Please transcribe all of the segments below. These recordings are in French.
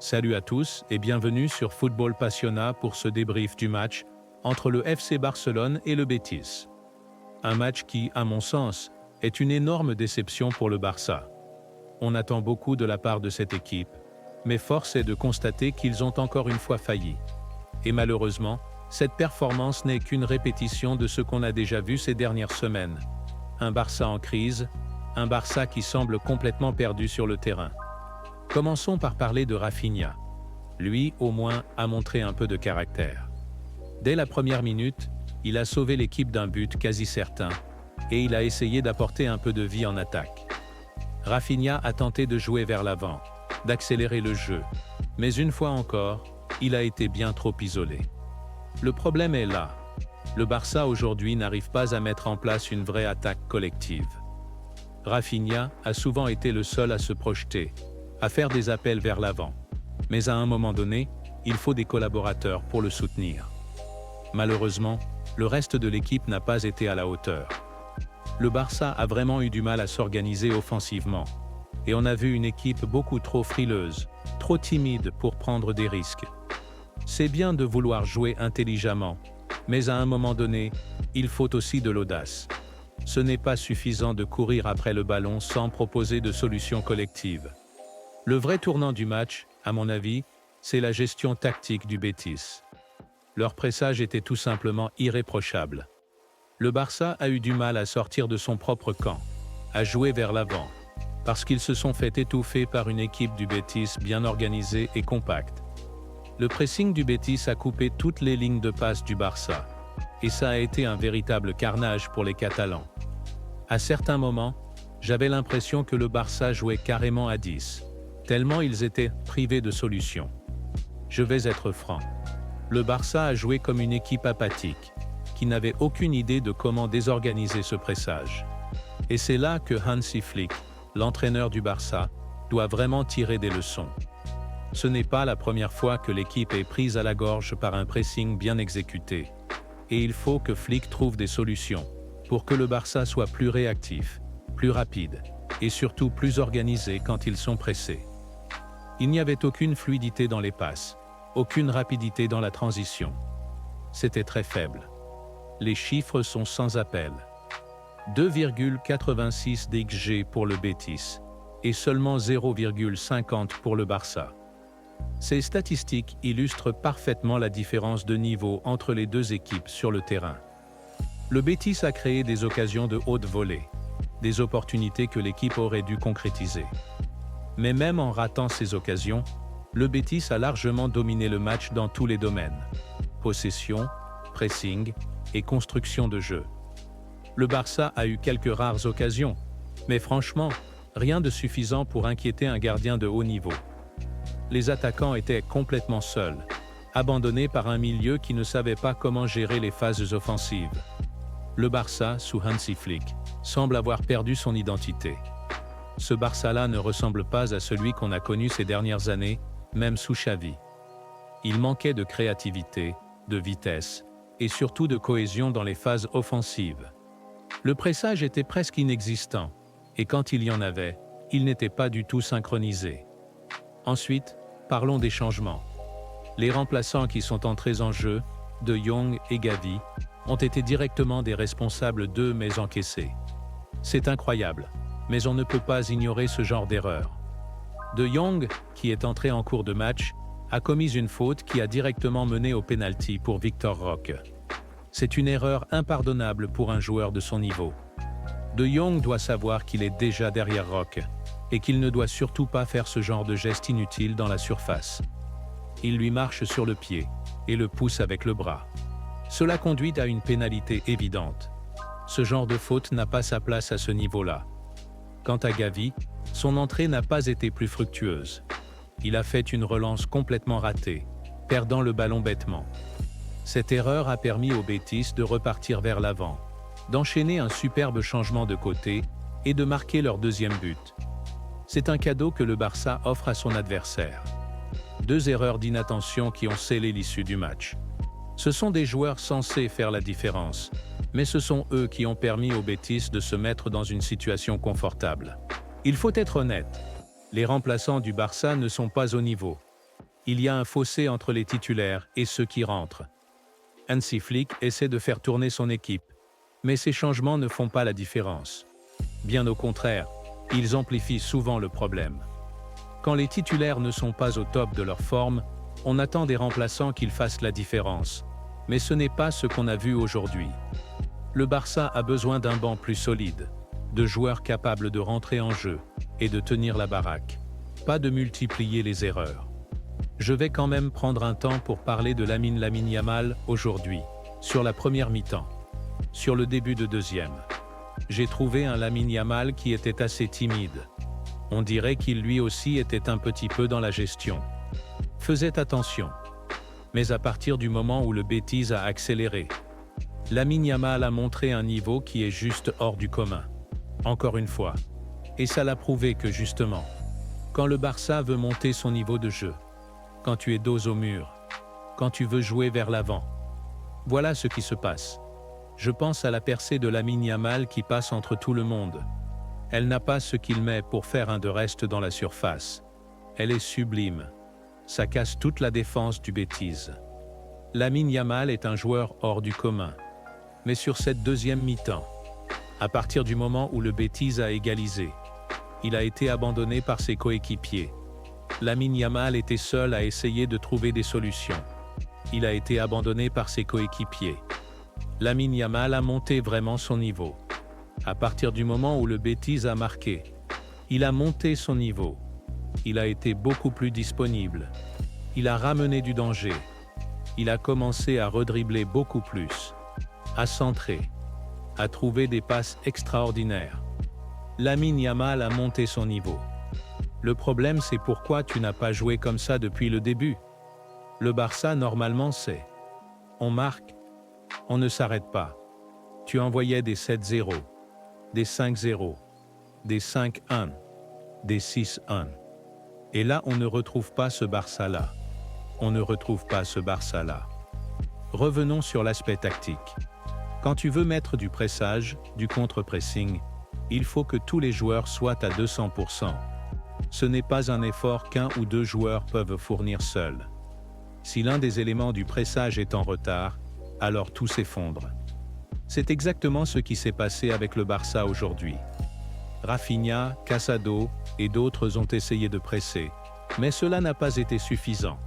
Salut à tous et bienvenue sur Football Passionna pour ce débrief du match entre le FC Barcelone et le Betis. Un match qui, à mon sens, est une énorme déception pour le Barça. On attend beaucoup de la part de cette équipe, mais force est de constater qu'ils ont encore une fois failli. Et malheureusement, cette performance n'est qu'une répétition de ce qu'on a déjà vu ces dernières semaines. Un Barça en crise, un Barça qui semble complètement perdu sur le terrain. Commençons par parler de Rafinha. Lui, au moins, a montré un peu de caractère. Dès la première minute, il a sauvé l'équipe d'un but quasi certain, et il a essayé d'apporter un peu de vie en attaque. Rafinha a tenté de jouer vers l'avant, d'accélérer le jeu, mais une fois encore, il a été bien trop isolé. Le problème est là. Le Barça aujourd'hui n'arrive pas à mettre en place une vraie attaque collective. Rafinha a souvent été le seul à se projeter, à faire des appels vers l'avant. Mais à un moment donné, il faut des collaborateurs pour le soutenir. Malheureusement, le reste de l'équipe n'a pas été à la hauteur. Le Barça a vraiment eu du mal à s'organiser offensivement. Et on a vu une équipe beaucoup trop frileuse, trop timide pour prendre des risques. C'est bien de vouloir jouer intelligemment, mais à un moment donné, il faut aussi de l'audace. Ce n'est pas suffisant de courir après le ballon sans proposer de solutions collectives. Le vrai tournant du match, à mon avis, c'est la gestion tactique du Betis. Leur pressage était tout simplement irréprochable. Le Barça a eu du mal à sortir de son propre camp, à jouer vers l'avant, parce qu'ils se sont fait étouffer par une équipe du Betis bien organisée et compacte. Le pressing du Betis a coupé toutes les lignes de passe du Barça, et ça a été un véritable carnage pour les Catalans. À certains moments, j'avais l'impression que le Barça jouait carrément à 10. Tellement ils étaient privés de solutions. Je vais être franc. Le Barça a joué comme une équipe apathique, qui n'avait aucune idée de comment désorganiser ce pressage. Et c'est là que Hansi Flick, l'entraîneur du Barça, doit vraiment tirer des leçons. Ce n'est pas la première fois que l'équipe est prise à la gorge par un pressing bien exécuté. Et il faut que Flick trouve des solutions pour que le Barça soit plus réactif, plus rapide, et surtout plus organisé quand ils sont pressés. Il n'y avait aucune fluidité dans les passes, aucune rapidité dans la transition. C'était très faible. Les chiffres sont sans appel. 2,86 d'XG pour le Betis et seulement 0,50 pour le Barça. Ces statistiques illustrent parfaitement la différence de niveau entre les deux équipes sur le terrain. Le Betis a créé des occasions de haute volée, des opportunités que l'équipe aurait dû concrétiser. Mais même en ratant ces occasions, le Betis a largement dominé le match dans tous les domaines. Possession, pressing et construction de jeu. Le Barça a eu quelques rares occasions, mais franchement, rien de suffisant pour inquiéter un gardien de haut niveau. Les attaquants étaient complètement seuls, abandonnés par un milieu qui ne savait pas comment gérer les phases offensives. Le Barça, sous Hansi Flick, semble avoir perdu son identité. Ce Barça-là ne ressemble pas à celui qu'on a connu ces dernières années, même sous Xavi. Il manquait de créativité, de vitesse, et surtout de cohésion dans les phases offensives. Le pressage était presque inexistant, et quand il y en avait, il n'était pas du tout synchronisé. Ensuite, parlons des changements. Les remplaçants qui sont entrés en jeu, De Jong et Gavi, ont été directement des responsables d'eux mais encaissés. C'est incroyable. Mais on ne peut pas ignorer ce genre d'erreur. De Jong, qui est entré en cours de match, a commis une faute qui a directement mené au pénalty pour Victor Roque. C'est une erreur impardonnable pour un joueur de son niveau. De Jong doit savoir qu'il est déjà derrière Roque et qu'il ne doit surtout pas faire ce genre de geste inutile dans la surface. Il lui marche sur le pied et le pousse avec le bras. Cela conduit à une pénalité évidente. Ce genre de faute n'a pas sa place à ce niveau-là. Quant à Gavi, son entrée n'a pas été plus fructueuse. Il a fait une relance complètement ratée, perdant le ballon bêtement. Cette erreur a permis au Betis de repartir vers l'avant, d'enchaîner un superbe changement de côté et de marquer leur deuxième but. C'est un cadeau que le Barça offre à son adversaire. 2 erreurs d'inattention qui ont scellé l'issue du match. Ce sont des joueurs censés faire la différence, mais ce sont eux qui ont permis au Betis de se mettre dans une situation confortable. Il faut être honnête, les remplaçants du Barça ne sont pas au niveau. Il y a un fossé entre les titulaires et ceux qui rentrent. Hansi Flick essaie de faire tourner son équipe, mais ces changements ne font pas la différence. Bien au contraire, ils amplifient souvent le problème. Quand les titulaires ne sont pas au top de leur forme, on attend des remplaçants qu'ils fassent la différence. Mais ce n'est pas ce qu'on a vu aujourd'hui. Le Barça a besoin d'un banc plus solide, de joueurs capables de rentrer en jeu et de tenir la baraque, pas de multiplier les erreurs. Je vais quand même prendre un temps pour parler de Lamine Yamal aujourd'hui, sur la première mi-temps. Sur le début de deuxième, j'ai trouvé un Lamine Yamal qui était assez timide. On dirait qu'il lui aussi était un petit peu dans la gestion. Faisait attention. Mais à partir du moment où le Betis a accéléré, Lamine Yamal a montré un niveau qui est juste hors du commun. Encore une fois. Et ça l'a prouvé que justement, quand le Barça veut monter son niveau de jeu, quand tu es dos au mur, quand tu veux jouer vers l'avant, voilà ce qui se passe. Je pense à la percée de Lamine Yamal qui passe entre tout le monde. Elle n'a pas ce qu'il met pour faire un de reste dans la surface. Elle est sublime. Ça casse toute la défense du Betis. Lamine Yamal est un joueur hors du commun. Mais sur cette deuxième mi-temps, à partir du moment où le Betis a égalisé, il a été abandonné par ses coéquipiers. Lamine Yamal était seul à essayer de trouver des solutions. Il a été abandonné par ses coéquipiers. Lamine Yamal a monté vraiment son niveau. À partir du moment où le Betis a marqué, il a monté son niveau. Il a été beaucoup plus disponible. Il a ramené du danger. Il a commencé à redribbler beaucoup plus, à centrer, à trouver des passes extraordinaires. Lamine Yamal a monté son niveau. Le problème, c'est pourquoi tu n'as pas joué comme ça depuis le début. Le Barça, normalement, c'est on marque, on ne s'arrête pas. Tu envoyais des 7-0, des 5-0, des 5-1, des 6-1. Et là, on ne retrouve pas ce Barça-là. On ne retrouve pas ce Barça-là. Revenons sur l'aspect tactique. Quand tu veux mettre du pressage, du contre-pressing, il faut que tous les joueurs soient à 200%. Ce n'est pas un effort qu'un ou deux joueurs peuvent fournir seuls. Si l'un des éléments du pressage est en retard, alors tout s'effondre. C'est exactement ce qui s'est passé avec le Barça aujourd'hui. Rafinha, Casado et d'autres ont essayé de presser, mais cela n'a pas été suffisant.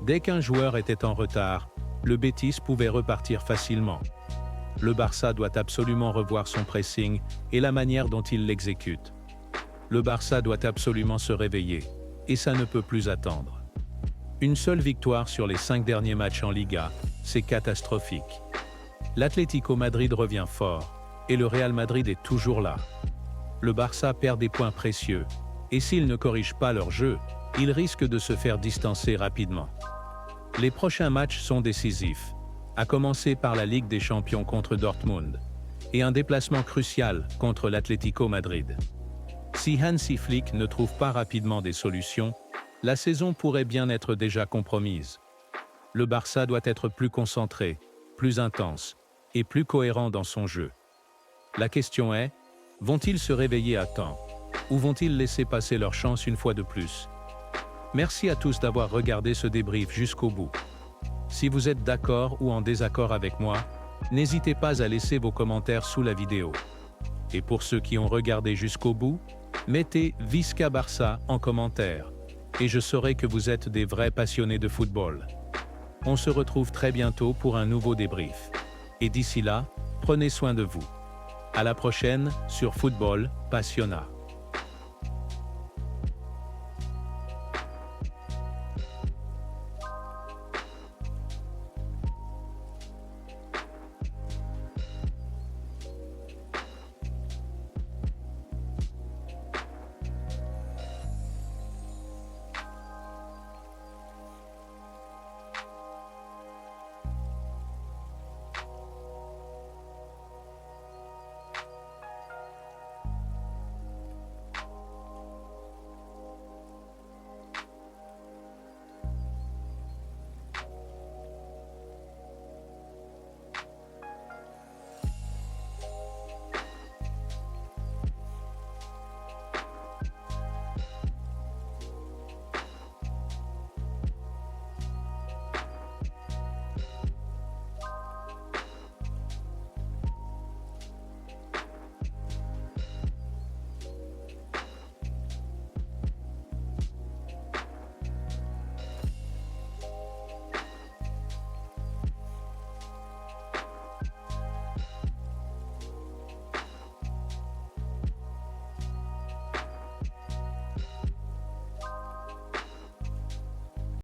Dès qu'un joueur était en retard, le Betis pouvait repartir facilement. Le Barça doit absolument revoir son pressing et la manière dont il l'exécute. Le Barça doit absolument se réveiller, et ça ne peut plus attendre. Une seule victoire sur les 5 derniers matchs en Liga, c'est catastrophique. L'Atlético Madrid revient fort, et le Real Madrid est toujours là. Le Barça perd des points précieux, et s'ils ne corrigent pas leur jeu, ils risquent de se faire distancer rapidement. Les prochains matchs sont décisifs, à commencer par la Ligue des Champions contre Dortmund, et un déplacement crucial contre l'Atlético Madrid. Si Hansi Flick ne trouve pas rapidement des solutions, la saison pourrait bien être déjà compromise. Le Barça doit être plus concentré, plus intense, et plus cohérent dans son jeu. La question est, vont-ils se réveiller à temps, ou vont-ils laisser passer leur chance une fois de plus? Merci à tous d'avoir regardé ce débrief jusqu'au bout. Si vous êtes d'accord ou en désaccord avec moi, n'hésitez pas à laisser vos commentaires sous la vidéo. Et pour ceux qui ont regardé jusqu'au bout, mettez Visca Barça en commentaire, et je saurai que vous êtes des vrais passionnés de football. On se retrouve très bientôt pour un nouveau débrief. Et d'ici là, prenez soin de vous. À la prochaine sur Football Passionnat.